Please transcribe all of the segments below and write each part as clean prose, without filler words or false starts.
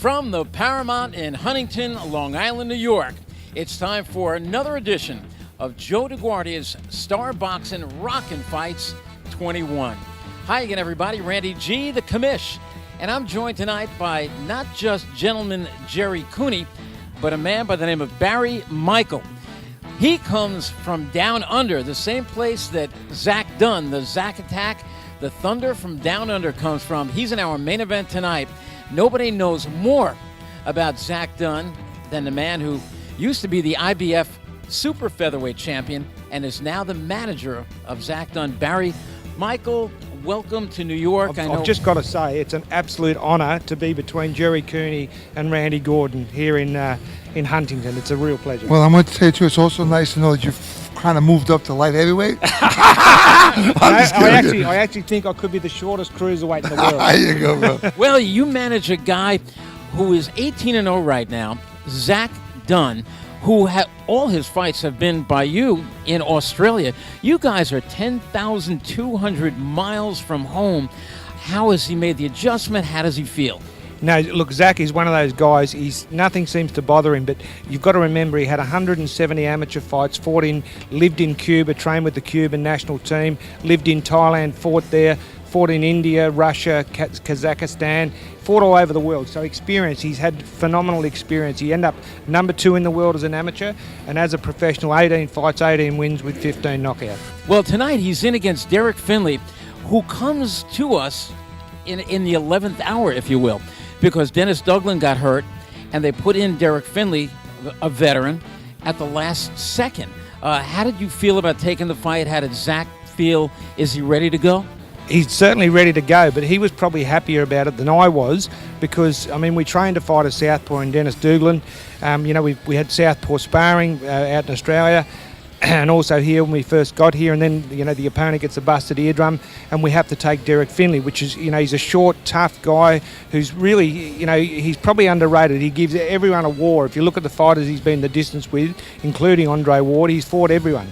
From the Paramount in Huntington, Long Island, New York, it's time for another edition of Joe DeGuardia's Star Boxing Rockin' Fights 21. Hi again, everybody. Randy G, the commish. And I'm joined tonight by not just gentleman Jerry Cooney, but a man by the name of Barry Michael. He comes from down under, the same place that Zach Dunn, the Zach Attack, the Thunder from down under comes from. He's in our main event tonight. Nobody knows more about Zach Dunn than the man who used to be the IBF super featherweight champion and is now the manager of Zach Dunn. Barry Michael, welcome to New York. I've just got to say, it's an absolute honour to be between Jerry Cooney and Randy Gordon here in Huntington. It's a real pleasure. Well, I'm going to tell you too, it's also nice to know that you've kind of moved up to light heavyweight. I actually think I could be the shortest cruiserweight in the world. There you go, bro. Well, you manage a guy who is 18-0 right now, Zach Dunn, who all his fights have been by you in Australia. You guys are 10,200 miles from home. How has he made the adjustment? How does he feel? No, look, Zach is one of those guys. Nothing seems to bother him, but you've got to remember he had 170 amateur fights, lived in Cuba, trained with the Cuban national team, lived in Thailand, fought there, fought in India, Russia, Kazakhstan, fought all over the world. So experience, he's had phenomenal experience. He ended up number 2 in the world as an amateur, and as a professional, 18 fights, 18 wins with 15 knockouts. Well, tonight he's in against Derek Finley, who comes to us in the 11th hour, if you will, because Dennis Douglin got hurt, and they put in Derek Finley, a veteran, at the last second. How did you feel about taking the fight? How did Zach feel? Is he ready to go? He's certainly ready to go, but he was probably happier about it than I was because, I mean, we trained to fight a southpaw in Dennis Douglin. We had southpaw sparring out in Australia and also here when we first got here, and then, the opponent gets a busted eardrum and we have to take Derek Finley, which is, he's a short, tough guy who's really, he's probably underrated. He gives everyone a war. If you look at the fighters he's been the distance with, including Andre Ward, he's fought everyone.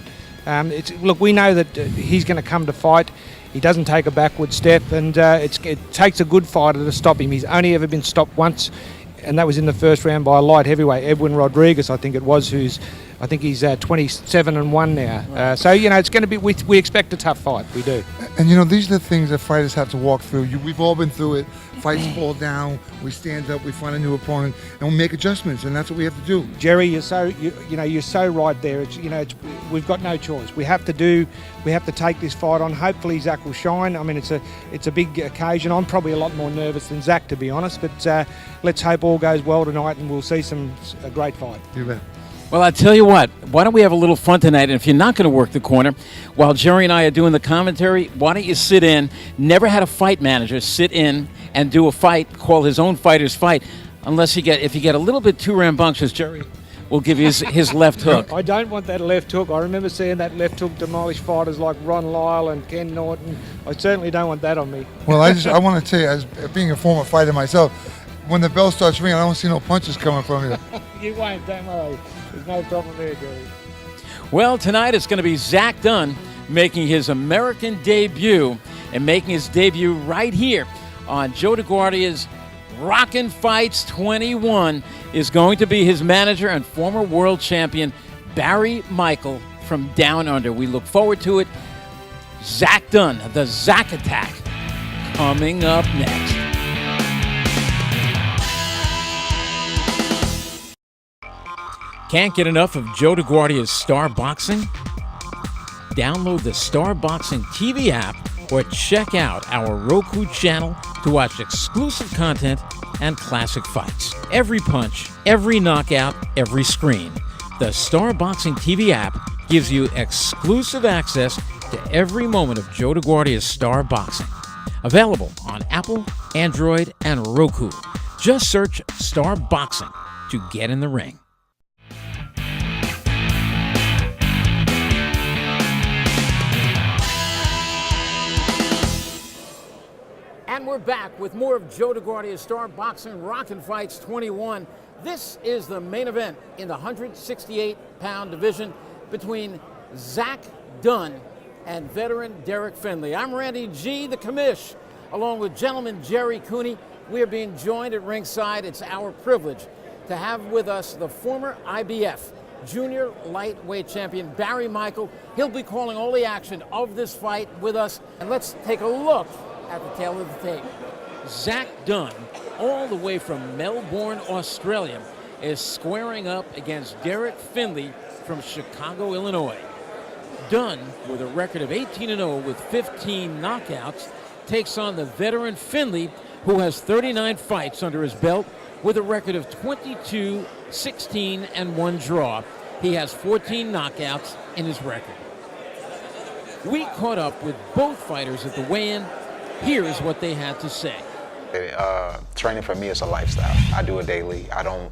Look, we know that he's going to come to fight. He doesn't take a backward step, and it takes a good fighter to stop him. He's only ever been stopped once, and that was in the first round by a light heavyweight, Edwin Rodriguez, I think it was, he's 27-1 now. So, it's going to be, we expect a tough fight, we do. And, these are the things that fighters have to walk through. We've all been through it. Fights fall down, we stand up, we find a new opponent, and we make adjustments, and that's what we have to do. Jerry, you're so right there. We've got no choice. We have to take this fight on. Hopefully Zach will shine. I mean, it's a big occasion. I'm probably a lot more nervous than Zach, to be honest, but let's hope all goes well tonight and we'll see a great fight. You bet. Well, I tell you what, why don't we have a little fun tonight? And if you're not going to work the corner, while Jerry and I are doing the commentary, why don't you sit in? Never had a fight manager sit in and do a fight, call his own fighter's fight, unless if you get a little bit too rambunctious, Jerry will give you his left hook. I don't want that left hook. I remember seeing that left hook demolish fighters like Ron Lyle and Ken Norton. I certainly don't want that on me. Well, I want to tell you, as being a former fighter myself, when the bell starts ringing, I don't see no punches coming from you. You won't, don't worry. There's no problem there, Jerry. Well, tonight it's going to be Zach Dunn making his American debut and making his debut right here on Joe DeGuardia's Rockin' Fights 21 is going to be his manager and former world champion, Barry Michael from Down Under. We look forward to it. Zach Dunn, the Zach Attack, coming up next. Can't get enough of Joe DeGuardia's Star Boxing? Download the Star Boxing TV app or check out our Roku channel to watch exclusive content and classic fights. Every punch, every knockout, every screen. The Star Boxing TV app gives you exclusive access to every moment of Joe DeGuardia's Star Boxing. Available on Apple, Android, and Roku. Just search Star Boxing to get in the ring. And we're back with more of Joe DeGuardia's Star Boxing Rockin' Fights 21. This is the main event in the 168-pound division between Zach Dunn and veteran Derek Finley. I'm Randy G, the commish, along with gentleman Jerry Cooney. we are being joined at ringside. It's our privilege to have with us the former IBF junior lightweight champion, Barry Michael. He'll be calling all the action of this fight with us. And let's take a look at the tail of the tape. Zach Dunn, all the way from Melbourne, Australia, is squaring up against Derek Finley from Chicago, Illinois. Dunn, with a record of 18-0 with 15 knockouts, takes on the veteran Finley, who has 39 fights under his belt with a record of 22, 16, and 1 draw. He has 14 knockouts in his record. We caught up with both fighters at the weigh-in. Here's what they had to say. Training for me is a lifestyle. I do it daily. I don't,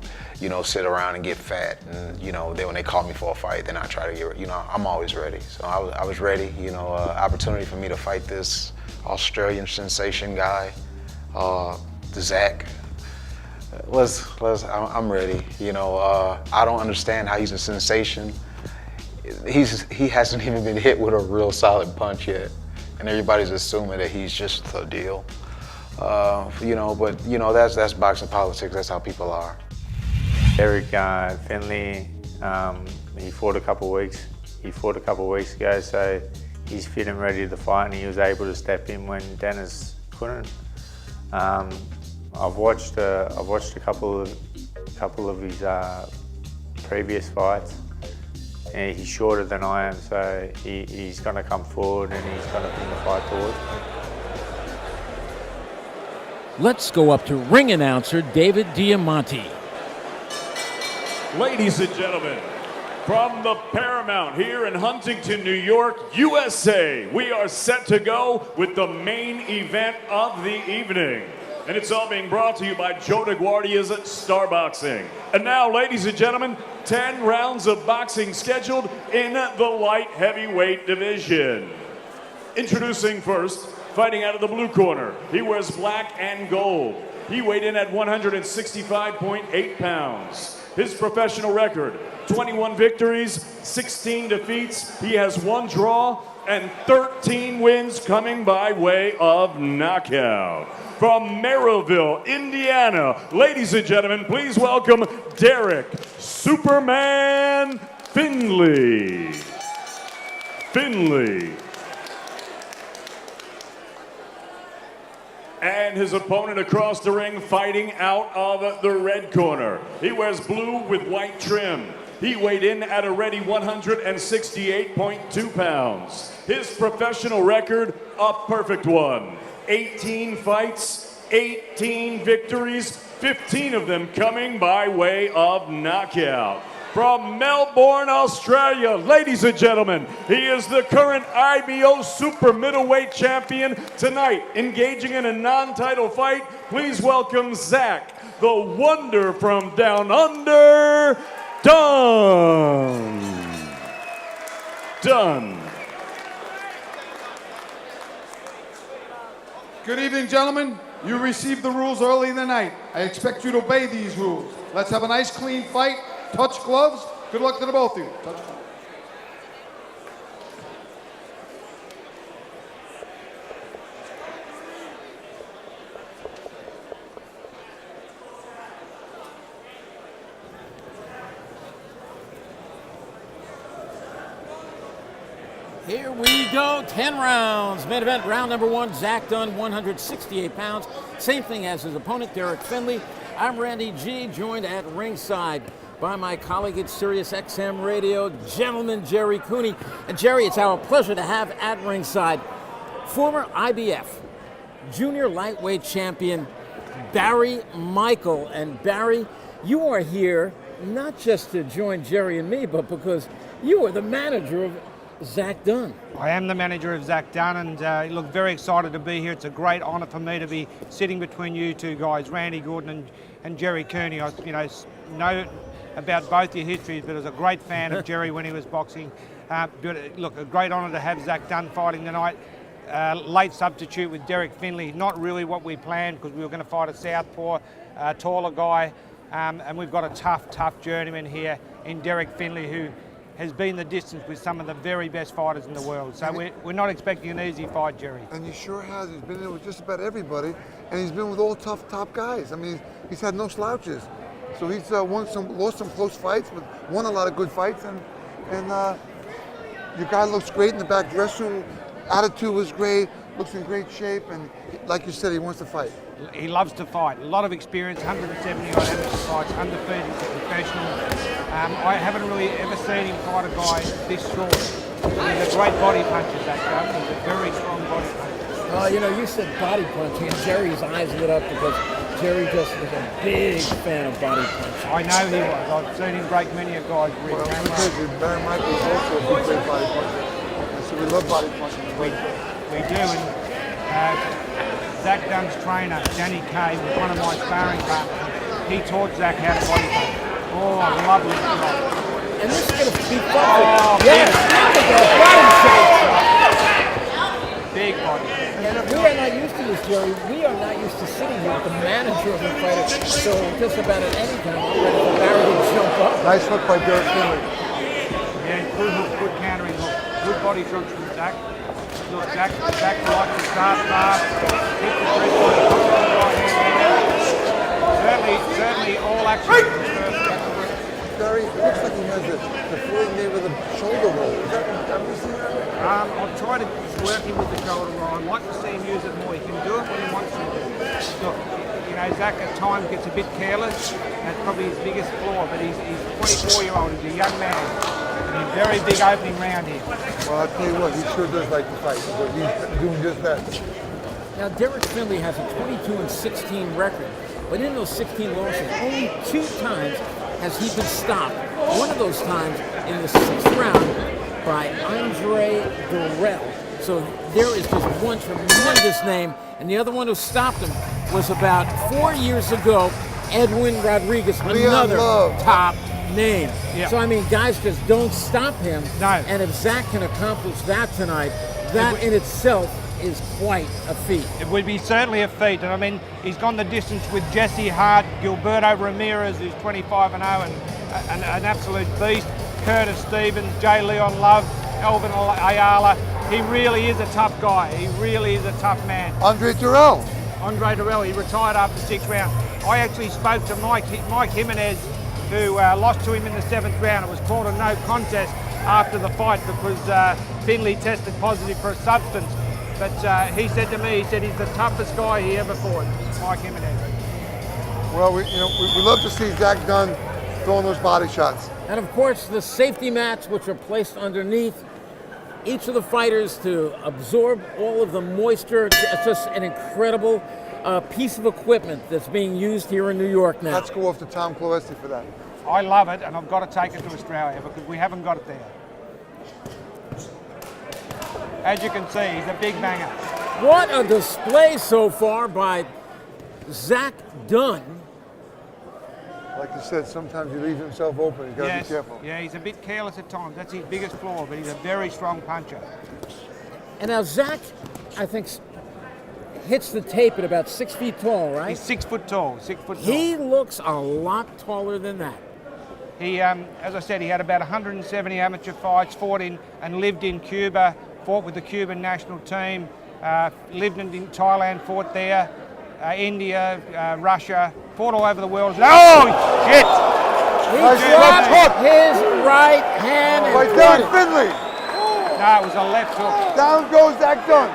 sit around and get fat. And, then when they call me for a fight, then I try to get, I'm always ready. So I was ready, opportunity for me to fight this Australian sensation guy, Zach. I'm ready. I don't understand how he's a sensation. He hasn't even been hit with a real solid punch yet. And everybody's assuming that he's just the deal. But that's boxing politics. That's how people are. Derek Finley, he fought a couple of weeks ago, so he's fit and ready to fight, and he was able to step in when Dennis couldn't. I've watched a couple of his previous fights, and he's shorter than I am, so he's going to come forward and he's going to bring the fight towards me. Let's go up to ring announcer David Diamante. Ladies and gentlemen, from the Paramount here in Huntington, New York, USA, we are set to go with the main event of the evening. And it's all being brought to you by Joe DeGuardia's Star Boxing. And now, ladies and gentlemen, 10 rounds of boxing scheduled in the light heavyweight division. Introducing first, fighting out of the blue corner, he wears black and gold. He weighed in at 165.8 pounds. His professional record, 21 victories, 16 defeats. He has 1 draw and 13 wins coming by way of knockout. From Merrillville, Indiana, ladies and gentlemen, please welcome Derek Superman Finley. And his opponent across the ring, fighting out of the red corner. He wears blue with white trim. He weighed in at a ready 168.2 pounds. His professional record, a perfect one. 18 fights, 18 victories, 15 of them coming by way of knockout. From Melbourne, Australia, ladies and gentlemen, he is the current IBO super middleweight champion. Tonight, engaging in a non-title fight, please welcome Zach, the wonder from down under, Dunn. Good evening, gentlemen. You received the rules early in the night. I expect you to obey these rules. Let's have a nice, clean fight. Touch gloves. Good luck to the both of you. Touch gloves. Here we go, 10 rounds. Main event, round number 1, Zach Dunn, 168 pounds. Same thing as his opponent, Derek Finley. I'm Randy G, joined at ringside by my colleague at Sirius XM Radio, gentleman Jerry Cooney. And Jerry, it's our pleasure to have at ringside former IBF junior lightweight champion Barry Michael. And Barry, you are here not just to join Jerry and me, but because you are the manager of Zach Dunn. I am the manager of Zach Dunn, and look, very excited to be here. It's a great honour for me to be sitting between you two guys, Randy Gordon and Jerry Cooney. I know about both your histories, but I was a great fan of Jerry when he was boxing. Look, a great honour to have Zach Dunn fighting tonight. Late substitute with Derek Finley, not really what we planned because we were going to fight a southpaw, taller guy, and we've got a tough journeyman here in Derek Finley who has been the distance with some of the very best fighters in the world. So we're not expecting an easy fight, Jerry. And he sure has. He's been in with just about everybody, and he's been with all tough top guys. I mean, he's had no slouches. So he's lost some close fights, but won a lot of good fights. And your guy looks great in the back dressing room. Attitude was great. Looks in great shape, and like you said, he wants to fight. He loves to fight. A lot of experience, 170 odd amateur fights, undefeated as a professional. I haven't really ever seen him fight a guy this short. He's a great body puncher, that guy. He's a very strong body puncher. Well, you know, you said body punching, and Jerry's eyes lit up because Jerry just was a big fan of body punching. I know he was. I've seen him break many a guy's ribs. Well, I'm going to tell you, Barry Michael is also a big, great body puncher. And so we love body punching. We do, and Zach Dunn's trainer, Danny Kay, was one of my sparring partners. He taught Zach how to body punch. Oh, lovely job. And this is going to be fun. Oh, yes, big body. And we are not used to this, Jerry. We are not used to sitting here with the manager of the fighter. So just about at any time, I'm ready for Barry to jump up. Nice hook by Derek Finley. Yeah, good hook, good countering hook. Good body shots from Zach. Look, Zach likes to start fast. Hit the three points, put it on the right hand. Certainly all action in the first round. Barry, it looks like he has the floor made with a shoulder roll. Is that, have you seen that? I'll try to work him with the shoulder roll. I'd like to see him use it more. He can do it when he wants to. Look, you know, Zach at times gets a bit careless. That's probably his biggest flaw, but he's a 24-year-old. He's a young man. And a very big opening round here. Well, I'll tell you what, he sure does like to fight, but he's doing just that. Now, Derek Finley has a 22-16 record, but in those 16 losses, only 2 times has he been stopped. One of those times in the 6th round by Andre Durrell. So there is just one tremendous name, and the other one who stopped him was about 4 years ago, Edwin Rodriguez, another top name. Yeah. So, I mean, guys just don't stop him. No. And if Zach can accomplish that tonight, that in itself is quite a feat. It would be certainly a feat. And I mean, he's gone the distance with Jesse Hart, Gilberto Ramirez, who's 25-0 and an absolute beast, Curtis Stevens, J. Leon Love, Elvin Ayala. He really is a tough guy. He really is a tough man. Andre Durrell. Andre Durrell, he retired after 6 rounds. I actually spoke to Mike Jimenez, who lost to him in the 7th round. It was called a no contest after the fight because Finley tested positive for a substance. But he said to me, he's the toughest guy he ever fought, Mike Jimenez. Well, we love to see Zach Dunn throwing those body shots. And of course, the safety mats, which are placed underneath each of the fighters to absorb all of the moisture. It's just an incredible piece of equipment that's being used here in New York now. Let's go off to Tom Cloesti for that. I love it, and I've got to take it to Australia because we haven't got it there. As you can see, he's a big banger. What a display so far by Zach Dunn. Like you said, sometimes he leaves himself open. He's got to be careful. Yeah, he's a bit careless at times. That's his biggest flaw, but he's a very strong puncher. And now Zach, I think, hits the tape at about 6 feet tall, right? He's 6 foot tall, 6 foot tall. He looks a lot taller than that. He, as I said, he had about 170 amateur fights, fought in and lived in Cuba, fought with the Cuban national team, lived in Thailand, fought there, India, Russia, fought all over the world. Oh, shit! He dropped his right hand and By Derek Finley. No, it was a left hook. Down goes Zach Dunn.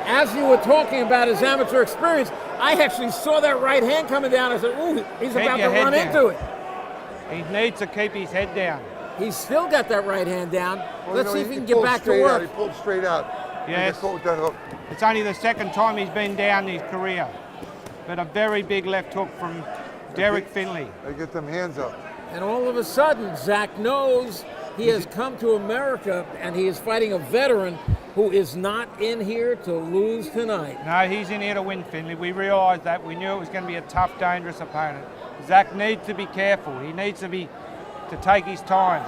As you were talking about his amateur experience, I actually saw that right hand coming down. I said, ooh, he's about to run into it. He needs to keep his head down. He's still got that right hand down. Well, Let's see if he can get back to work. He pulled straight out. Yes. He caught with that hook. It's only the second time he's been down in his career. But a very big left hook from Derek Finley. They get them hands up. And all of a sudden, Zach knows he has come to America and he is fighting a veteran who is not in here to lose tonight. No, he's in here to win, Finley. We realised that. We knew it was going to be a tough, dangerous opponent. Zach needs to be careful. He needs to take his time.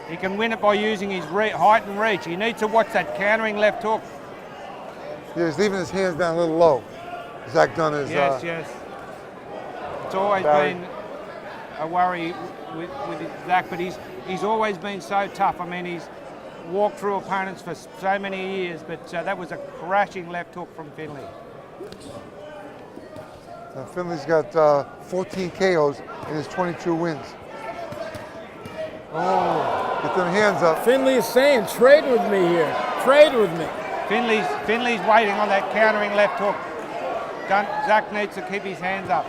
He can win it by using his height and reach. He needs to watch that countering left hook. Yeah, he's leaving his hands down a little low. Zach Dunn is... Yes. It's always been a worry with Zach, but he's he's always been so tough. I mean, he's walked through opponents for so many years, but that was a crashing left hook from Finley. Finley's got 14 KOs in his 22 wins. Oh, get them hands up. Finley is saying, trade with me here. Trade with me. Finley's waiting on that countering left hook. Zach needs to keep his hands up.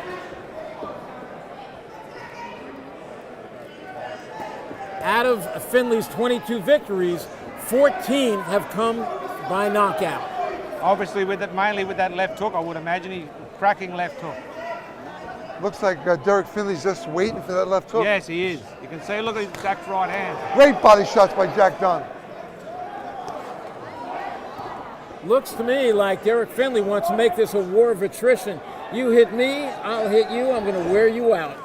Out of Finley's 22 victories, 14 have come by knockout. Obviously, mainly with that left hook, I would imagine he's cracking left hook. Looks like Derek Finley's just waiting for that left hook. Yes, he is. You can see, look at Zach's right hand. Great body shots by Jack Dunn. Looks to me like Derek Finley wants to make this a war of attrition. You hit me, I'll hit you, I'm going to wear you out.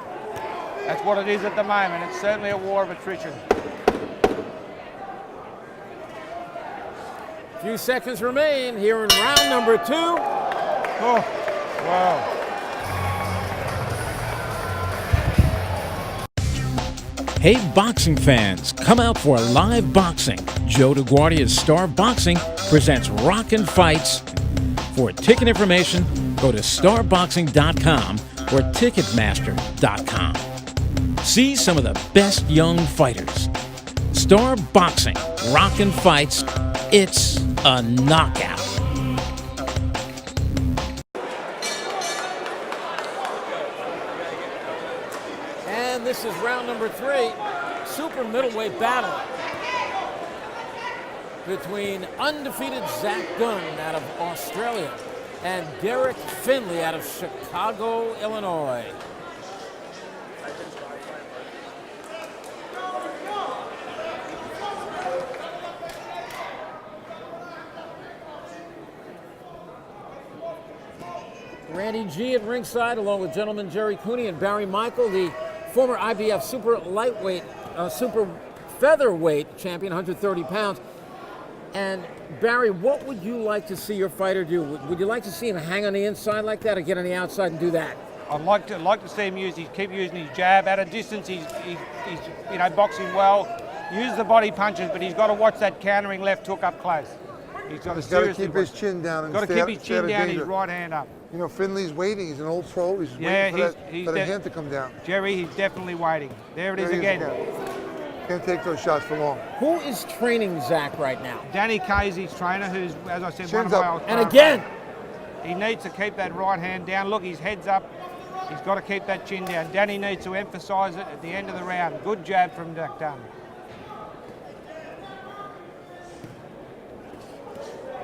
That's what it is at the moment. It's certainly a war of attrition. A few seconds remain here in round number 2. Oh, wow. Hey, boxing fans, come out for live boxing. Joe DeGuardia's Star Boxing presents Rockin' Fights. For ticket information, go to starboxing.com or ticketmaster.com. See some of the best young fighters. Star Boxing, Rockin' Fights, it's a knockout. And this is round number 3, super middleweight battle between undefeated Zach Dunn out of Australia and Derek Finley out of Chicago, Illinois. Randy G at ringside, along with gentleman Jerry Cooney and Barry Michael, the former IBF super featherweight champion, 130 pounds. And Barry, what would you like to see your fighter do? Would you like to see him hang on the inside like that, or get on the outside and do that? I'd like to see him keep using his jab at a distance. He's boxing well. Use the body punches, but he's got to watch that countering left hook up close. He's got to keep his chin down. Got to keep his chin down, his right hand up. You know, Finley's waiting. He's an old pro. He's waiting for that hand to come down. Jerry, he's definitely waiting. There it is again. Can't take those shots for long. Who is training Zach right now? Danny Casey's trainer, who's, as I said, Chin's one of my up. old And again, he needs to keep that right hand down. Look, his head's up. He's got to keep that chin down. Danny needs to emphasise it at the end of the round. Good jab from Zach Dunn.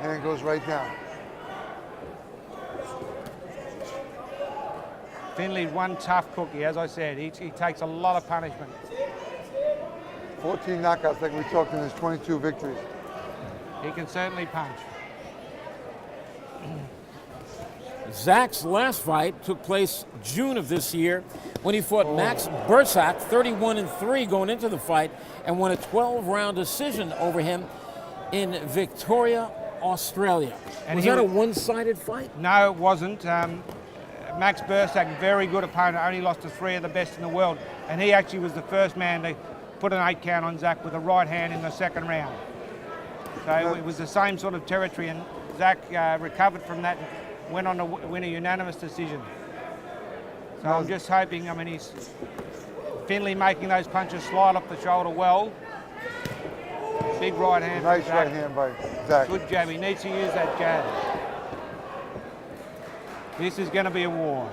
Hand goes right down. Finley's one tough cookie, as I said. He takes a lot of punishment. 14 knockouts like we talked in his 22 victories. He can certainly punch. Zach's last fight took place June of this year when he fought Max Bursak, 31-3 going into the fight, and won a 12-round decision over him in Victoria, Australia. And was that a one-sided fight? No, it wasn't. Max Bursak, very good opponent, only lost to 3 of the best in the world, and he actually was the first man to put an 8 count on Zach with a right hand in the second round. So it was the same sort of territory, and Zach recovered from that and went on to win a unanimous decision. So I'm just hoping, he's Finley making those punches slide off the shoulder well. Big right hand. Nice right hand by Zach. Good jab. He needs to use that jab. This is going to be a war.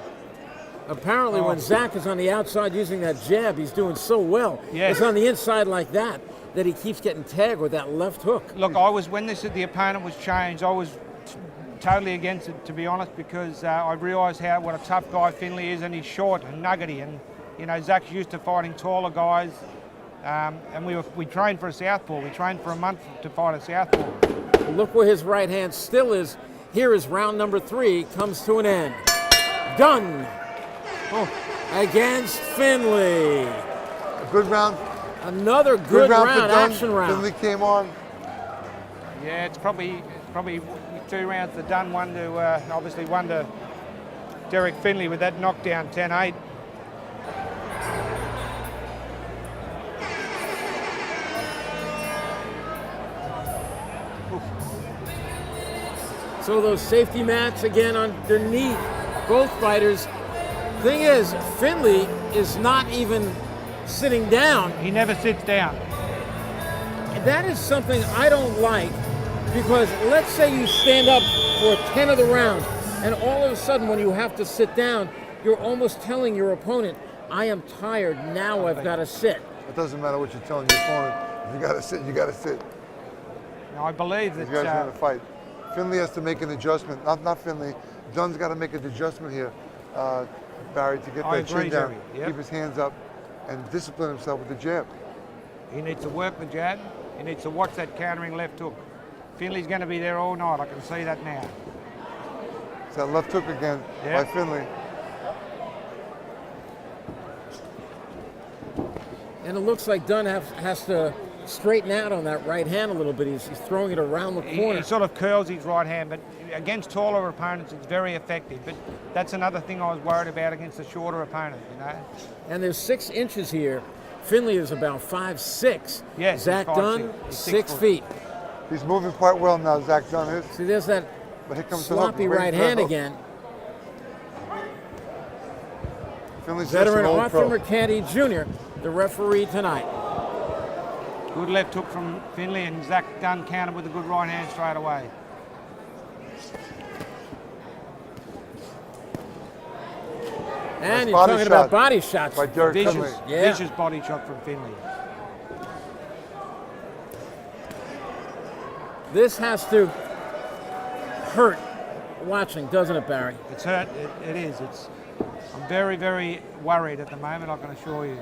Apparently when Zach is on the outside using that jab, he's doing so well. Yes. It's on the inside like that he keeps getting tagged with that left hook. Look, when the opponent was changed, I was totally against it, to be honest, because I realised what a tough guy Finley is, and he's short and nuggety, and Zach's used to fighting taller guys, and we trained for a southpaw. We trained for a month to fight a southpaw. Look where his right hand still is. Here is round number 3, comes to an end. Dunn against Finley. A good round. Another good round, action round. Finley came on. Yeah, it's probably 2 rounds to Dunn, one to Derek Finley with that knockdown, 10-8. So those safety mats again underneath both fighters. Thing is, Finley is not even sitting down. He never sits down. That is something I don't like, because let's say you stand up for 10 of the rounds, and all of a sudden when you have to sit down, you're almost telling your opponent, I am tired, now I've got to sit. It doesn't matter what you're telling your opponent. If you got to sit, you got to sit. Now, I believe that These guys are going to fight. Finley has to make an adjustment. Not Finley. Dunn's got to make an adjustment here, Barry, to get I that chin agree, down, Jerry. Yep. keep his hands up, and discipline himself with the jab. he needs to work the jab. He needs to watch that countering left hook. Finley's going to be there all night. I can see that now. It's that left hook again by Finley. And it looks like Dunn has to straighten out on that right hand a little bit. He's throwing it around the corner. He sort of curls his right hand, but against taller opponents, it's very effective. But that's another thing I was worried about against a shorter opponent, you know. And there's 6 inches here. Finley is about 5'6". Yes, Zach he's 5'6". Dunn, He's 6 foot. feet. He's moving quite well now, Zach Dunn is. See, there's that But here comes the hook. sloppy Waiting right for that hand hook. again. Finley's just Veteran an old Arthur pro. McCanty Jr., the referee tonight. Good left hook from Finley, and Zach Dunn countered with a good right hand straight away. And Nice you're body talking shot about body shots. by Derek Vicious, Finley. Yeah. vicious body shot from Finley. This has to hurt watching, doesn't it, Barry? It's hurt. It is. I'm very, very worried at the moment, I can assure you.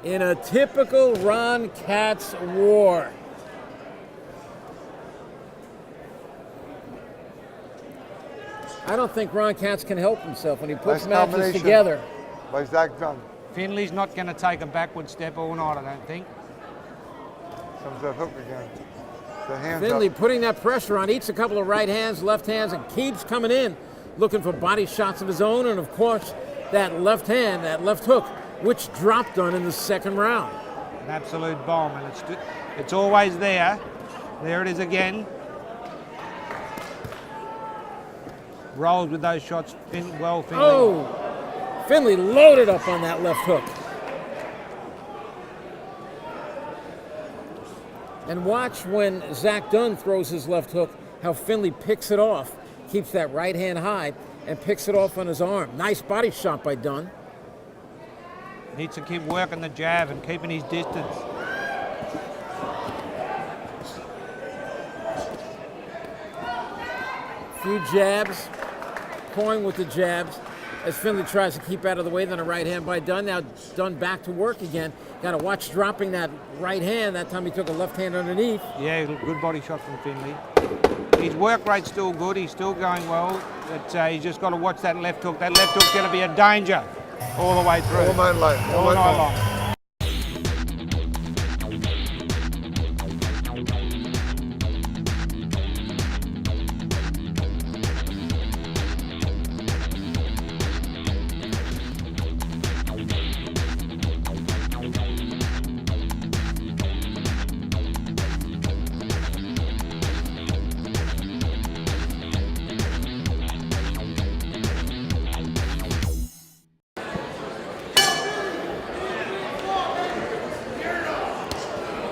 In a typical Ron Katz war. I don't think Ron Katz can help himself when he puts Nice matches combination. together. By Zach Dunn. Finley's not going to take a backward step all night, I don't think. Comes that hook again. The hands Finley up. putting that pressure on, eats a couple of right hands, left hands, and keeps coming in, looking for body shots of his own, and of course, that left hand, that left hook, which dropped on in the second round. An absolute bomb, and it's always there. There it is again. Rolls with those shots well, Finley. Oh, Finley loaded up on that left hook. And watch when Zach Dunn throws his left hook, how Finley picks it off, keeps that right hand high, and picks it off on his arm. Nice body shot by Dunn. Needs to keep working the jab and keeping his distance. Few jabs, toying with the jabs as Finley tries to keep out of the way. Then a right hand by Dunn. Now Dunn back to work again. Got to watch dropping that right hand. That time he took a left hand underneath. Yeah, good body shot from Finley. His work rate's still good. He's still going well. But he's just got to watch that left hook. That left hook's going to be a danger all the way through. All night long. All night long.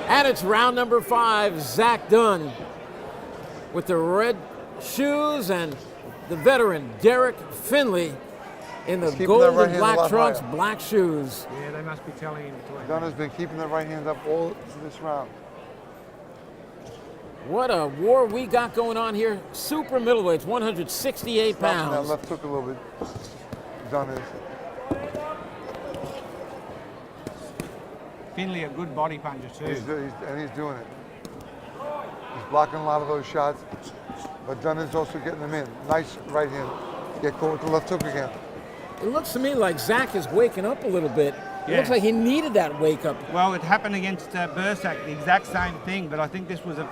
And it's round number 5. Zach Dunn with the red shoes and the veteran Derek Finley in the keeping that gold right and hand a black lot trunks, higher. black shoes. Yeah, they must be telling him to. Dunn has been keeping the right hands up all this round. What a war we got going on here. Super middleweights, 168 Stopping that pounds. left hook a little bit. Dunn is. Finley a good body puncher too. He's doing it. He's blocking a lot of those shots, but Dunn is also getting them in. Nice right hand. Get caught with the left hook again. It looks to me like Zach is waking up a little bit. It Yeah. looks like he needed that wake up. Well, it happened against Bursak, the exact same thing, but I think this was a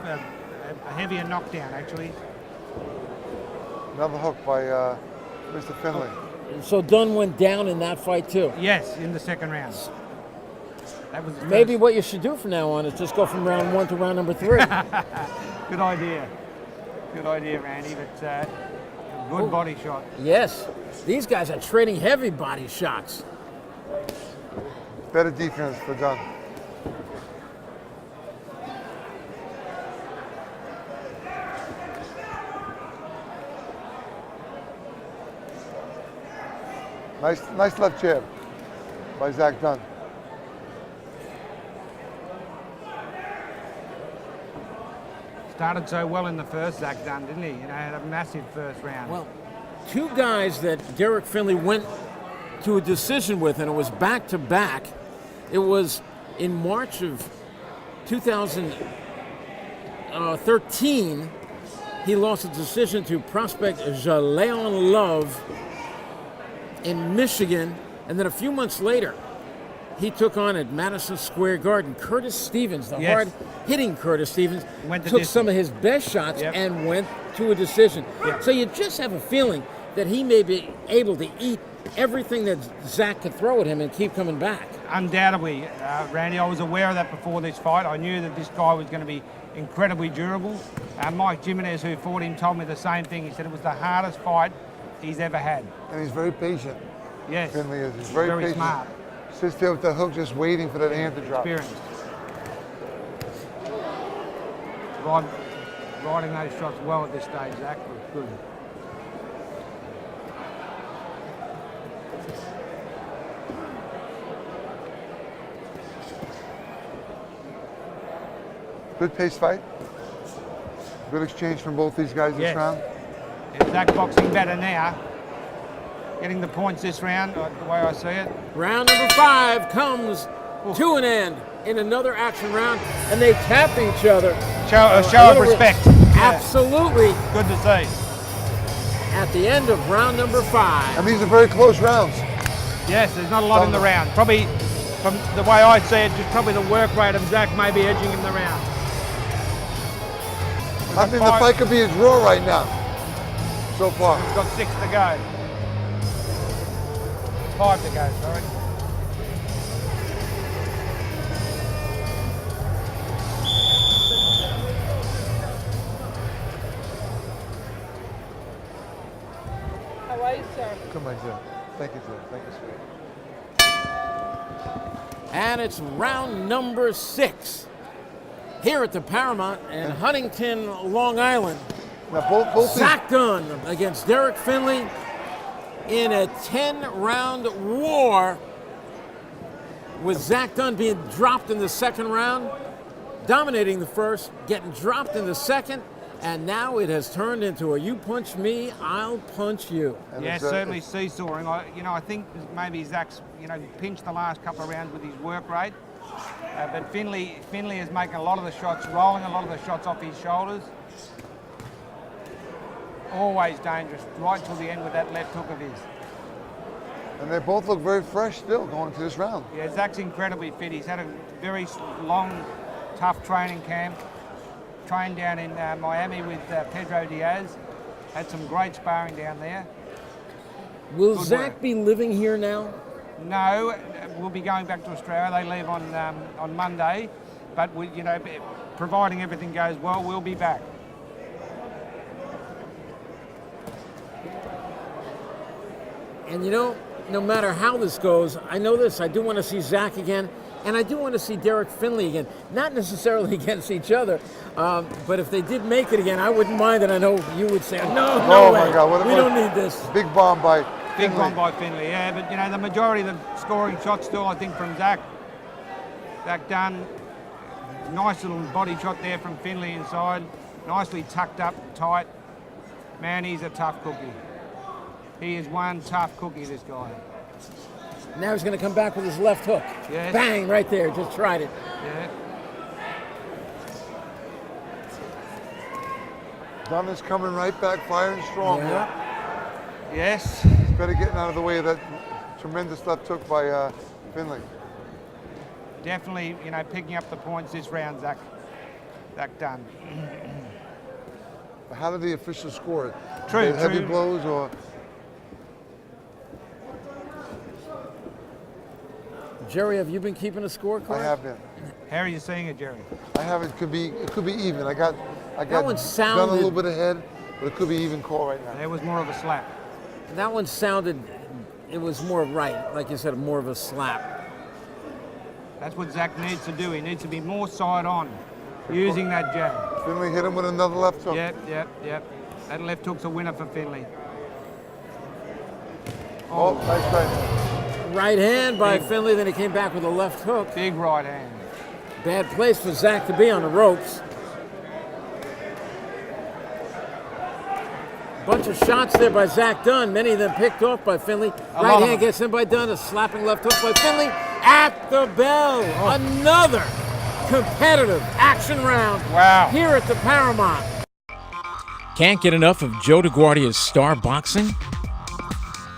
heavier knockdown actually. Another hook by Mr. Finley. So Dunn went down in that fight too. Yes, in the second round. That was the Maybe first. what you should do from now on is just go from round 1 to round number 3. Good idea. Good idea, Randy. But good body shot. Yes. These guys are trading heavy body shots. Better defense for Dunn. Nice left jab by Zach Dunn. Started so well in the first, Zach Dunn, didn't he? You know, had a massive first round. Well, two guys that Derek Finley went to a decision with, and it was back-to-back. It was in March of 2013. He lost a decision to prospect Jaleon Love in Michigan, and then a few months later, he took on at Madison Square Garden Curtis Stevens, the Yes. hard-hitting Curtis Stevens, Went the took distance. some of his best shots Yep. and went to a decision. Yep. So you just have a feeling that he may be able to eat everything that Zach could throw at him and keep coming back. Undoubtedly, Randy, I was aware of that before this fight. I knew that this guy was going to be incredibly durable. Mike Jimenez, who fought him, told me the same thing. He said it was the hardest fight he's ever had. And he's very patient. Yes, Finley is. He's very patient. smart, Sits there with the hook just waiting for that hand to drop. experienced. Riding those shots well at this stage, Zach, was good. Good pace fight. Good exchange from both these guys this Yes. round. Yeah, Zach boxing better now. Getting the points this round, the way I see it. Round number 5 comes to an end in another action round, and they tap each other. A show of little bit- respect. Yeah, Absolutely. good to see. At the end of round number 5. And these are very close rounds. Yes, there's not a lot in the round. Probably, from the way I see it, just probably the work rate of Zach may be edging him the round. I think the fight could be a draw right now. So far. He's got 6 to go. 5 to go, sorry. How are you, sir? Come on, Joe. Thank you, Joe. Thank you, sweetie. And it's round number 6 here at the Paramount in Huntington, Long Island. Now both these, Zach Dunn against Derek Finley in a 10-round war, with Zach Dunn being dropped in the second round, dominating the first, getting dropped in the second, and now it has turned into a you punch me, I'll punch you. and Yeah, it's, certainly seesawing. I think maybe Zach's, pinched the last couple of rounds with his work rate. But Finley is making a lot of the shots, rolling a lot of the shots off his shoulders. Always dangerous, right till the end with that left hook of his. And they both look very fresh still going into this round. Yeah, Zach's incredibly fit. He's had a very long, tough training camp. Trained down in Miami with Pedro Diaz. Had some great sparring down there. Will Good Zach work. be living here now? No, we'll be going back to Australia. They leave on Monday, but providing everything goes well, we'll be back. And no matter how this goes, I know this, I do want to see Zach again, and I do want to see Derek Finley again. Not necessarily against each other, but if they did make it again, I wouldn't mind, and I know you would say, no Oh way. my God, we don't need this. Big bomb by Big Finley. one by Finley, yeah, but the majority of the scoring shots still, I think, from Zach. Zach Dunn, nice little body shot there from Finley inside, nicely tucked up, tight. Man, he's a tough cookie. He is one tough cookie, this guy. Now he's going to come back with his left hook. Yes. Bang, right there, just tried it. Yeah. Dunn is coming right back, firing strong. Yeah. Yes. He's better getting out of the way of that tremendous left hook by Finley. Definitely, picking up the points this round, Zach Dunn. But how did the officials score it? True, Heavy true. blows or? Jerry, have you been keeping a scorecard? I have been. How are you seeing it, Jerry? I have it. Could be even. I got That one done a sounded. little bit ahead, but it could be even call right now. There was more of a slap. That one sounded. It was more right, like you said, more of a slap. That's what Zach needs to do. He needs to be more side on, using that jab. Finley hit him with another left hook. Yep. That left hook's a winner for Finley. Oh, nice right hand. Right hand by Finley, then he came back with a left hook. Big right hand. Bad place for Zach to be on the ropes. Bunch of shots there by Zach Dunn, many of them picked off by Finley. lot Right of hand them. gets in by Dunn, a slapping left hook by Finley. At the bell, another competitive action round Wow. here at the Paramount. Can't get enough of Joe DeGuardia's Star Boxing?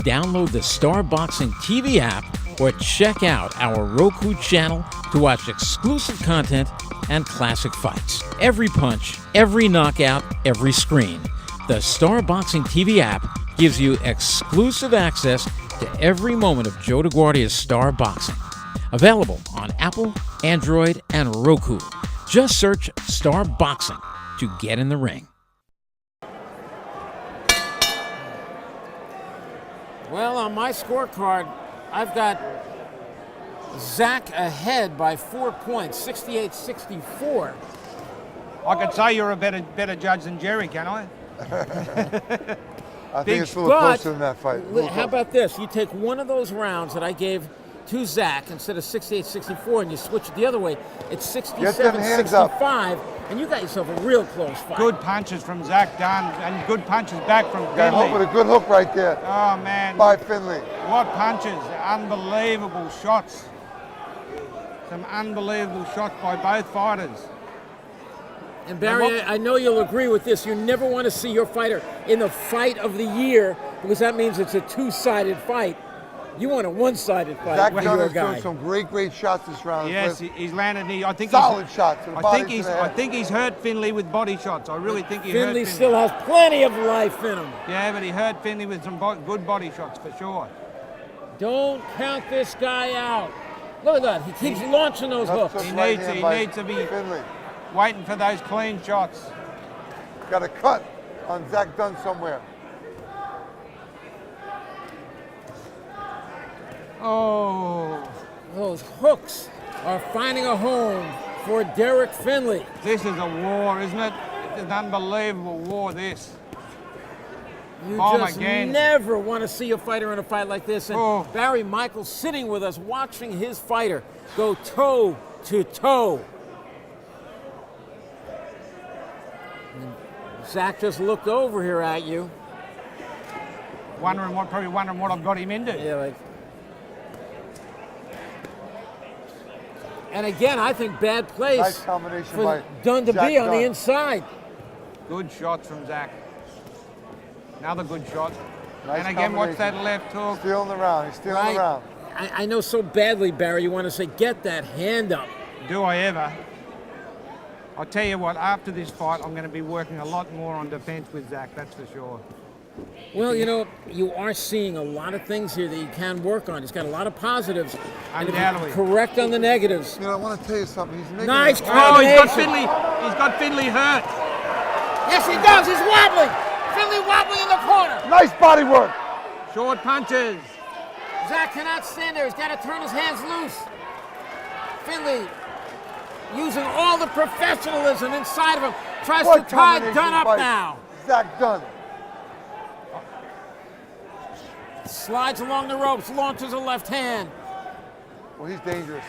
Download the Star Boxing TV app or check out our Roku channel to watch exclusive content and classic fights. Every punch, every knockout, every screen. The Star Boxing TV app gives you exclusive access to every moment of Joe DeGuardia's Star Boxing. Available on Apple, Android, and Roku. Just search Star Boxing to get in the ring. Well, on my scorecard, I've got Zach ahead by 4 points, 68-64. I could say you're a better judge than Jerry, can I? I think it's a little closer than that fight. How about this? You take one of those rounds that I gave to Zach instead of 68-64 and you switch it the other way, it's Get them hands up. 67-65, and you got yourself a real close fight. Good punches from Zach Dunn and good punches back from Got hit with Finley. a good hook right there Oh, man. by Finley. What punches. Unbelievable shots. Some unbelievable shots by both fighters. And Barry, I know you'll agree with this. You never want to see your fighter in the fight of the year because that means it's a two-sided fight. You want a one-sided fight Zach with Dunn your is doing guy. some great shots this round. Yes, he's landed. I think Solid shots to the I body, think to he's. the head. I think he's hurt Finley with body shots. I really think he hurt Finley Finley. still has plenty of life in him. Yeah, but he hurt Finley with some good body shots for sure. Don't count this guy out. Look at that. He keeps launching those Left hooks. hook He right needs- hand he by needs to be- Finley. Waiting for those clean shots. Got a cut on Zach Dunn somewhere. Oh, Those hooks are finding a home for Derek Finley. this is a war, isn't it? It's an unbelievable war, this. You Oh, just my God. never want to see a fighter in a fight like this. And Oh. Barry Michaels sitting with us, watching his fighter go toe to toe. And Zach just looked over here at you. Probably wondering what I've got him into. Yeah, like. And again, I think bad place Nice combination for by Dunn to Zach be on the Dunn. inside. Good shots from Zach. Another good shot. Nice And again, watch that combination. left hook. Stealing the round. He's stealing Right. the round. I know so badly, Barry, you want to say, get that hand up. Do I ever? I'll tell you what, after this fight, I'm going to be working a lot more on defense with Zach, that's for sure. Well, you know, you are seeing a lot of things here that you can work on. He's got a lot of positives. And if Undoubtedly. you're correct on the negatives. You know, I want to tell you something. He's making Nice a- try. Oh, he's Combination. got Finley hurt. Yes, he does. He's wobbling. Finley wobbling in the corner. Nice body work. Short punches. Zach cannot stand there. He's got to turn his hands loose. Finley using all the professionalism inside of him. Tries What to tie combination Dunn up by now. Zach Dunn. Slides along the ropes, launches a left hand. Well, he's dangerous.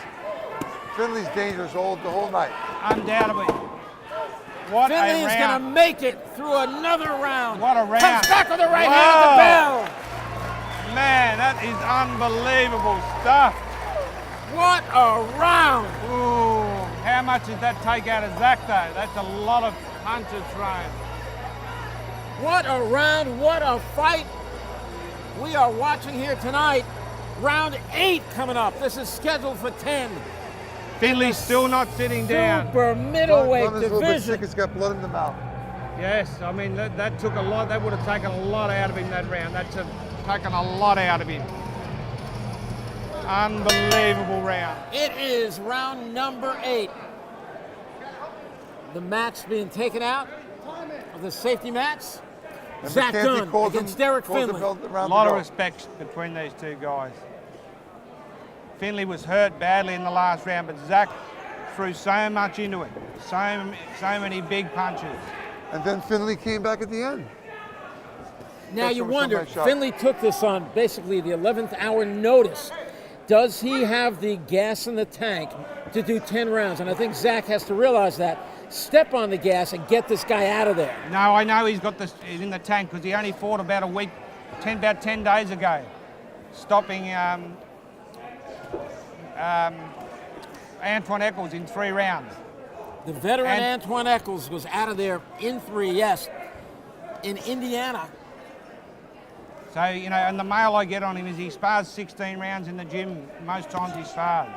Finley's dangerous the whole night. Undoubtedly. What Finley a is going to round. make it through another round. What a round. Comes back with the right hand at the bell. Man, that is unbelievable stuff. What a round. Ooh, how much did that take out of Zach, though? That's a lot of punches thrown. What a round. What a fight. We are watching here tonight. Round 8 coming up. This is scheduled for 10. Finley's still not sitting down. Super middleweight Dunn is a little bit sick. division. He's got blood in the mouth. Yes, I mean, that took a lot. That would have taken a lot out of him, that round. That's taken a lot out of him. Unbelievable round. It is round number 8. The match being taken out of the safety match. And Zach McCarthy Dunn called against him- Derek called the Finley. belt A around lot to of go. respect between these two guys. Finley was hurt badly in the last round, but Zach threw so much into it. So many big punches. And then Finley came back at the end. Now you That's wonder, somebody's shot. Finley took this on basically the 11th hour notice. Does he have the gas in the tank to do 10 rounds? And I think Zach has to realize that. Step on the gas and get this guy out of there. No, I know he's in the tank because he only fought about about 10 days ago, stopping Antoine Eccles in 3 rounds. The veteran And- Antoine Eccles was out of there in 3, yes, in Indiana. So, you know, and the mail I get on him is he spars 16 rounds in the gym, most times he spars.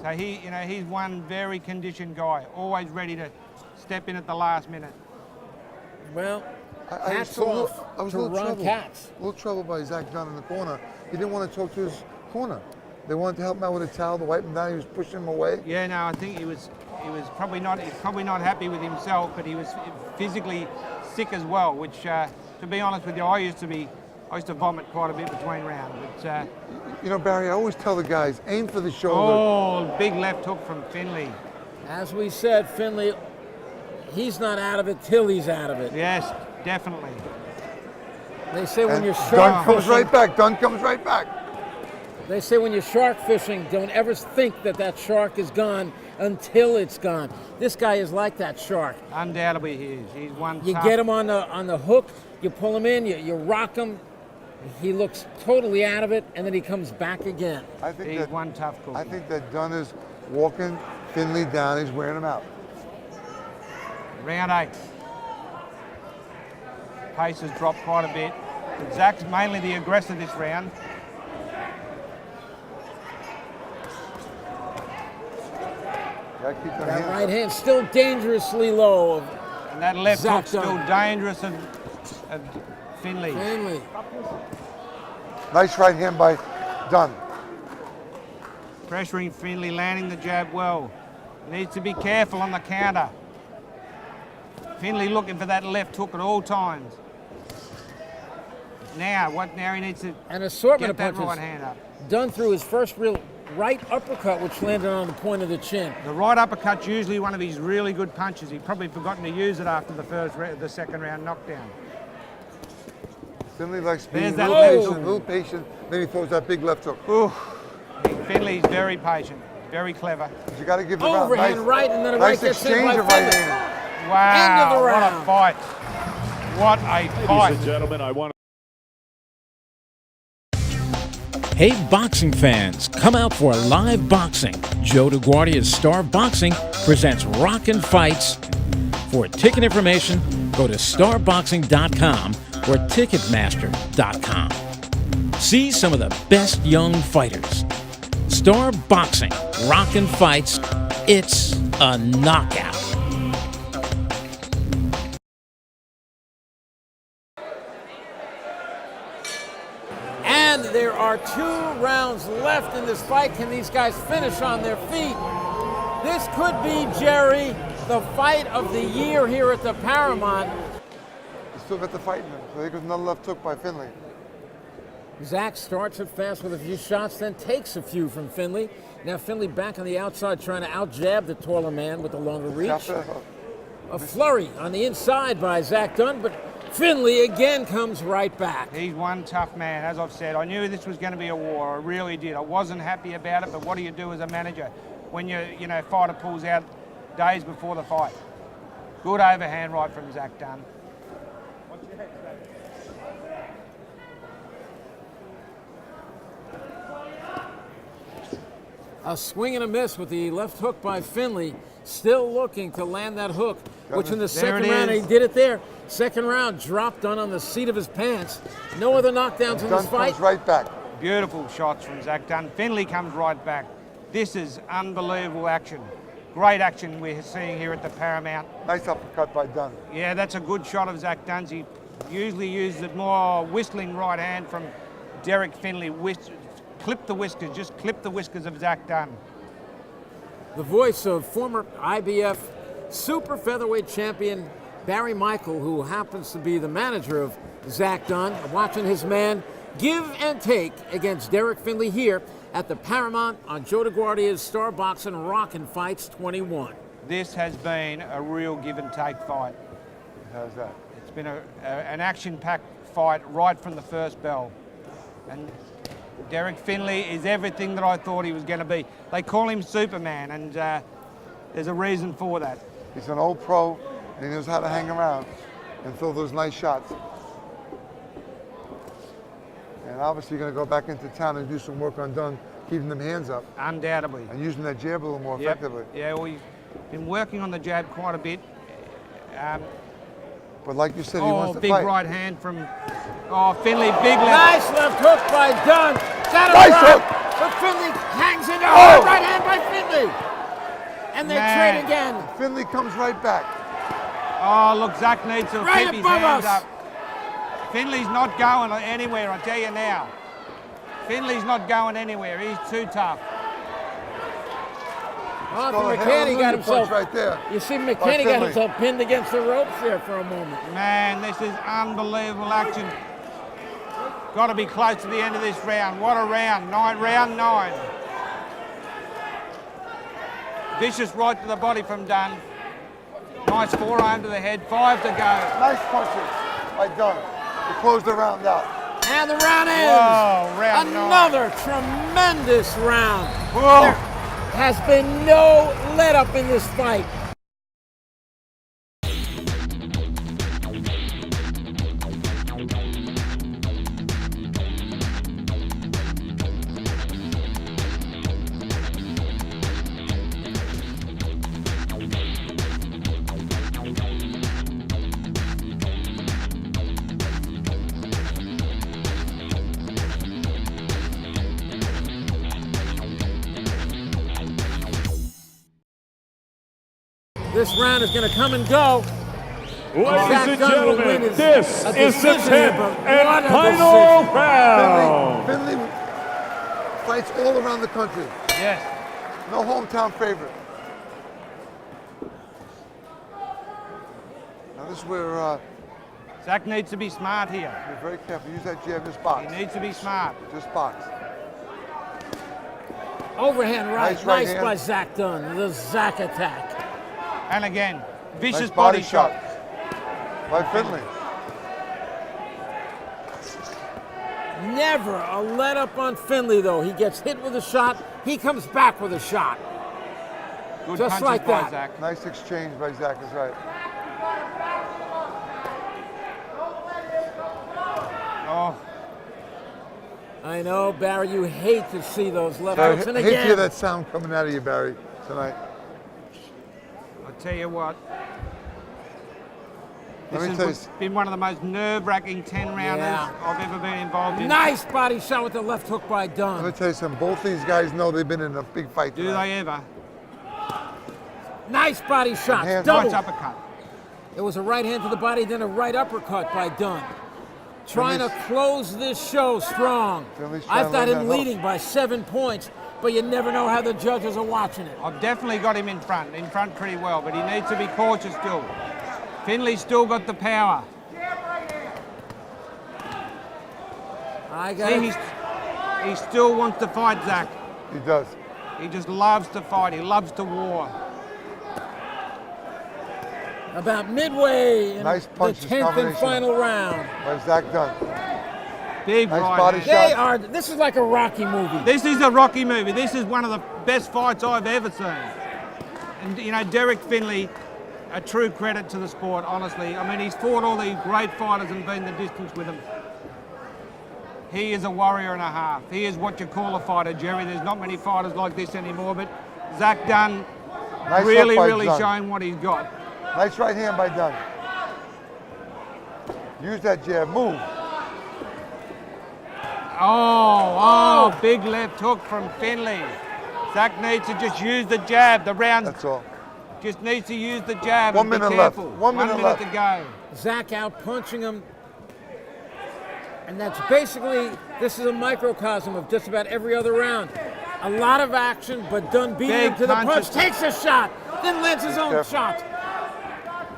So he's one very conditioned guy, always ready to step in at the last minute. Well, I was hats a little- off I was to a little Ron troubled. Katz. A little troubled by Zach Dunn in the corner. He didn't want to talk to his corner. They wanted to help him out with a towel to wipe him down. He was pushing him away. Yeah, no, I think he was probably not happy with himself, but he was physically sick as well. Which, to be honest with you, I used to vomit quite a bit between rounds. But You know, Barry, I always tell the guys, aim for the shoulder. oh, big left hook from Finley. As we said, Finley, he's not out of it till he's out of it. Yes, definitely. They say when And you're Dunn shark comes fishing, right back. Dunn comes right back. they say when you're shark fishing, don't ever think that shark is gone until it's gone. This guy is like that shark. Undoubtedly he is. He's one You tough. get him on the hook, you pull him in, you rock him. He looks totally out of it, and then he comes back again. I think He's that one tough cookie. I think that Dunn is walking Finley down. He's wearing him out. Round 8. Pace has dropped quite a bit. But Zach's mainly the aggressor this round. Gotta keep that That hand. right hand still dangerously low. And that left Zach hook's still Dunn. dangerous of Finley. Finley. Nice right hand by Dunn. Pressuring Finley, landing the jab well. Needs to be careful on the counter. Finley looking for that left hook at all times. Now he needs to An assortment get of that punches. right hand up. Done through his first real right uppercut, which landed on the point of the chin. The right uppercut's usually one of his really good punches. He'd probably forgotten to use it after the second round knockdown. Finley likes being There's a that little left patient, hook. Then he throws that big left hook. Ooh, Finley's very patient, very clever. You got to give him out. Overhand Nice, right, and then a nice right gets in exchange by of right Finley. hand. Wow, End of the what a round. fight. What a Ladies fight. and gentlemen, I want Hey, boxing fans, come out for live boxing. Joe DeGuardia's Star Boxing presents Rockin' Fights. For ticket information, go to starboxing.com or ticketmaster.com. See some of the best young fighters. Star Boxing, Rockin' Fights, it's a knockout. And there are 2 rounds left in this fight. Can these guys finish on their feet? This could be, Jerry, the fight of the year here at the Paramount. He still got the fight in him. So there goes another left hook by Finley. Zach starts it fast with a few shots, then takes a few from Finley. Now Finley back on the outside trying to out-jab the taller man with the longer reach. After, A flurry on the inside by Zach Dunn, but Finley again comes right back. He's one tough man, as I've said. I knew this was going to be a war. I really did. I wasn't happy about it, but what do you do as a manager when fighter pulls out days before the fight? Good overhand right from Zach Dunn. A swing and a miss with the left hook by Finley. Still looking to land that hook, which in the There second it round, he is. did it there. Second round, dropped Dunn on the seat of his pants. No other knockdowns in Dunn this fight. comes right back. Beautiful shots from Zach Dunn. Finley comes right back. This is unbelievable action. Great action we're seeing here at the Paramount. Nice uppercut by Dunn. Yeah, that's a good shot of Zach Dunn's. He usually uses it more whistling right hand from Derek Finley, clip the whiskers, just clip the whiskers of Zach Dunn. The voice of former IBF super featherweight champion Barry Michael, who happens to be the manager of Zach Dunn, watching his man give and take against Derek Finley here at the Paramount on Joe DeGuardia's Star Boxing Rockin' Fights 21. This has been a real give and take fight. How's that? It's been an action-packed fight right from the first bell. And Derek Finley is everything that I thought he was going to be. They call him Superman, and there's a reason for that. He's an old pro, and he knows how to hang around and throw those nice shots. And obviously you're going to go back into town and do some work on Dunn, keeping them hands up. Undoubtedly. And using that jab a little more Yep. effectively. Yeah, we've been working on the jab quite a bit. But like you said, he wants to Big fight. right hand from Finley, big left. Nice left hook by Dunn. Got him Nice right, hook. but Finley hangs in there. Oh. Right hand by Finley. And they Man. trade again. Finley comes right back. Oh, look, Zach needs to Right keep his above hands us. up. Finley's not going anywhere, I tell you now. Finley's not going anywhere. He's too tough. Arthur Go ahead, McKinney got punch himself. right there. You see By McKinney got Finley. himself pinned against the ropes there for a moment. Man, this is unbelievable action. Got to be close to the end of this round. What a round. Round 9. Vicious right to the body from Dunn. Nice forearm to the head. 5 to go. Nice punches by Dunn to close the round out. And the round ends. Whoa, round 9. Another tremendous round. Whoa. There has been no let up in this fight. This round is going to come and go. Ladies Zach and Dunn will win gentlemen, his- this a is the decision 10th here, but and what a final decision. round. Finley fights all around the country. Yes. No hometown favorite. Now this is where Zach needs to be smart here. be very careful. Use that jab, just box. He needs to be smart. Just box. Overhand right. Nice right Nice hand. by Zach Dunn. The Zach attack. And again, vicious Nice body shot. by Finley. Never a let up on Finley, though. He gets hit with a shot. He comes back with a shot. Good Just punches like by that. Zach. Nice exchange by Zach is right. Oh, I know, Barry, you hate to see those left I hooks. And hate to hear again, that sound coming out of you, Barry, tonight. I'll tell you what. Let This me tell you. has been one of the most nerve-wracking 10-rounders Yeah. I've ever been involved in. nice body shot with the left hook by Let me Dunn. tell you something. Both these guys know they've been in a big fight Do tonight. they ever? Nice body shot. Hands Double. Nice uppercut. It was a right hand to the body, then a right uppercut by Dunn. Trying to Finley's- close this show strong. Finley's trying I've to got learn him that leading by 7 points, but you never know how the judges are watching it. I've definitely got him in front pretty well, but he needs to be cautious still. Finley's still got the power. I got See, it. he still wants to fight, Zach. He does. He just loves to fight. He loves to war. About midway in Nice the punches, 10th and combination. final round. By Zach Dunn. Big Nice right body hand. shot. This is like a Rocky movie. This is a Rocky movie. This is one of the best fights I've ever seen. And, you know, Derek Finley, a true credit to the sport, honestly. I mean, he's fought all these great fighters and been the distance with them. He is a warrior and a half. He is what you call a fighter, Jerry. There's not many fighters like this anymore, but Zach Dunn Nice really, hook by really Dunn. showing what he's got. Nice right hand by Dunn. Use that jab. Move. Oh, big left hook from Finley. Zach needs to just use the jab. The round That's all. just needs to use the jab. 1 and be minute left. careful. 1 minute left. to go. Zach out punching him. And that's basically This is a microcosm of just about every other round. A lot of action, but Dunn beating him to the punch. Takes a shot, then lands his own shot.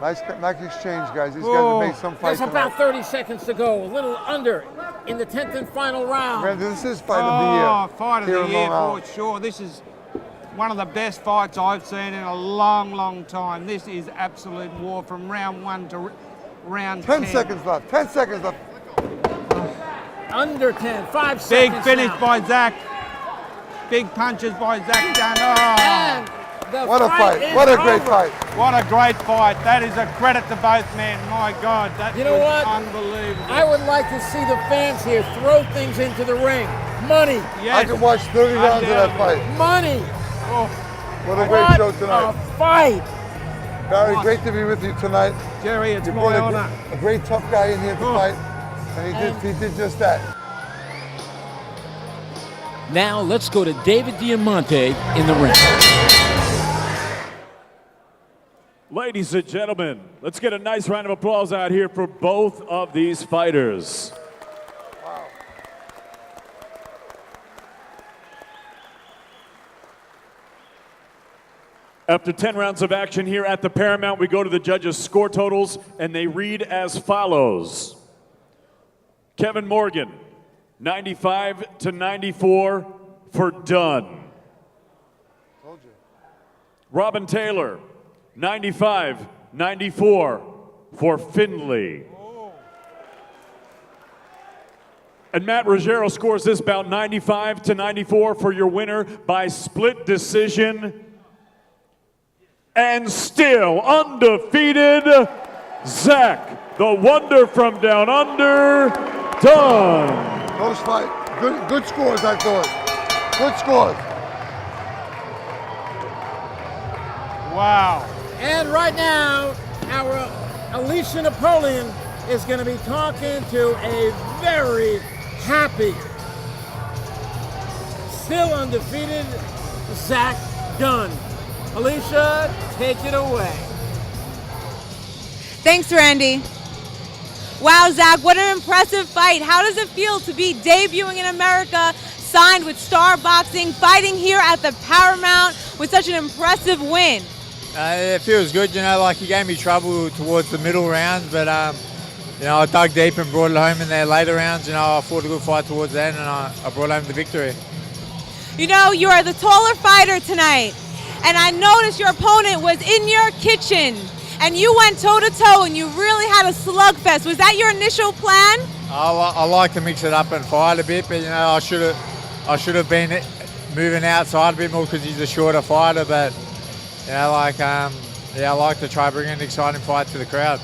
Nice exchange, guys. These guys have made some fights. There's about 30 seconds to go. A little under in the 10th and final round. Man, this is fight of the year. Fight of here the in year Long for sure. This is one of the best fights I've seen in a long, long time. This is absolute war from round 1 to round 10. 10 seconds left. 10 seconds left. Under 10, 5 Big seconds finish now. by Zach. Big punches by Zach Dunn. And the What a fight. is What a great over. fight. What a great fight. That is a credit to both men. My God, that You know was what? unbelievable. I would like to see the fans here throw things into the ring. Money. Yes. I could watch 30 rounds of that fight. Money. Oh, What a great show What tonight. a fight. Barry, great to be with you tonight. Jerry, it's You my brought honor. a great tough guy in here to fight, and he did just that. Now let's go to David Diamante in the ring. Ladies and gentlemen, let's get a nice round of applause out here for both of these fighters. After 10 rounds of action here at the Paramount, we go to the judges' score totals, and they read as follows. Kevin Morgan, 95-94 for Dunn. Told you. Robin Taylor, 95-94 for Finley. And Matt Ruggiero scores this bout 95-94 for your winner by split decision. And still undefeated, Zach, the wonder from down under, Dunn. Close fight. Good scores, I thought. Good scores. wow. And right now, our Alicia Napoleon is going to be talking to a very happy, still undefeated Zach Dunn. Alicia, take it away. Thanks, Randy. Wow, Zach, what an impressive fight. How does it feel to be debuting in America, signed with Star Boxing, fighting here at the Paramount with such an impressive win? It feels good, you know, like he gave me trouble towards the middle rounds, but, you know, I dug deep and brought it home in their later rounds. You know, I fought a good fight towards the end and I brought home the victory. You know, you are the taller fighter tonight, and I noticed your opponent was in your kitchen, and you went toe-to-toe, and you really had a slugfest. Was that your initial plan? I like to mix it up and fight a bit, but, you know, I should have been moving outside a bit more because he's a shorter fighter, but, you know, like, I like to try bring an exciting fight to the crowd.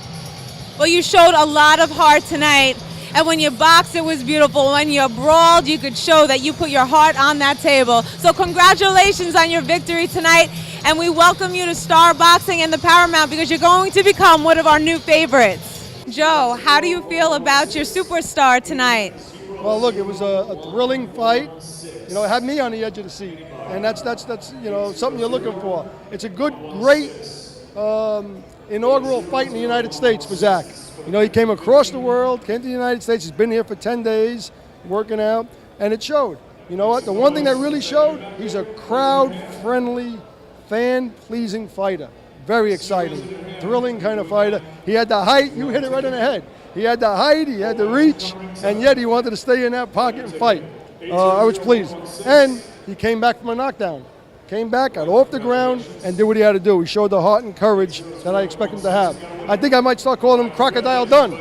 Well, you showed a lot of heart tonight, and when you boxed, it was beautiful. When you brawled, you could show that you put your heart on that table. So congratulations on your victory tonight, and we welcome you to Star Boxing and the Paramount because you're going to become one of our new favorites. Joe, how do you feel about your superstar tonight? Well, look, it was a thrilling fight. You know, it had me on the edge of the seat, and that's you know, something you're looking for. It's a great inaugural fight in the United States for Zach. You know, he came across the world, came to the United States. He's been here for 10 days, working out, and it showed. You know what? The one thing that really showed, he's a crowd-friendly, fan-pleasing fighter. Very exciting, thrilling kind of fighter. He had the height. You hit it right on the head. He had the height, he had the reach, and yet he wanted to stay in that pocket and fight. I was pleased. And he came back from a knockdown. Came back, got off the ground, and did what he had to do. He showed the heart and courage that I expect him to have. I think I might start calling him Crocodile Dunn.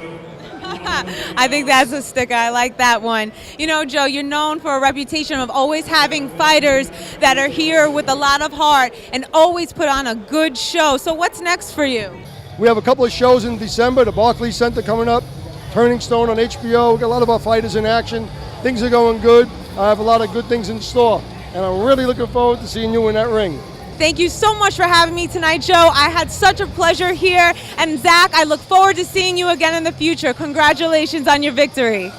I think that's a sticker. I like that one. You know, Joe, you're known for a reputation of always having fighters that are here with a lot of heart and always put on a good show. So what's next for you? We have a couple of shows in December, the Barclays Center coming up, Turning Stone on HBO. We got a lot of our fighters in action. Things are going good. I have a lot of good things in store, and I'm really looking forward to seeing you in that ring. Thank you so much for having me tonight, Joe. I had such a pleasure here. And Zach, I look forward to seeing you again in the future. Congratulations on your victory.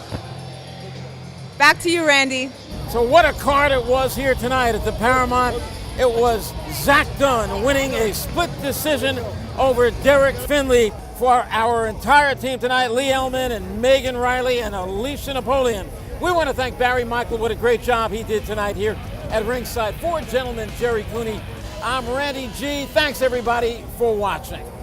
Back to you, Randy. So what a card it was here tonight at the Paramount. It was Zach Dunn winning a split decision over Derek Finley. For our entire team tonight, Lee Elman and Megan Riley and Alicia Napoleon, We want to thank Barry Michael. What a great job he did tonight here at ringside. For gentleman Jerry Cooney, I'm Randy G. Thanks, everybody, for watching.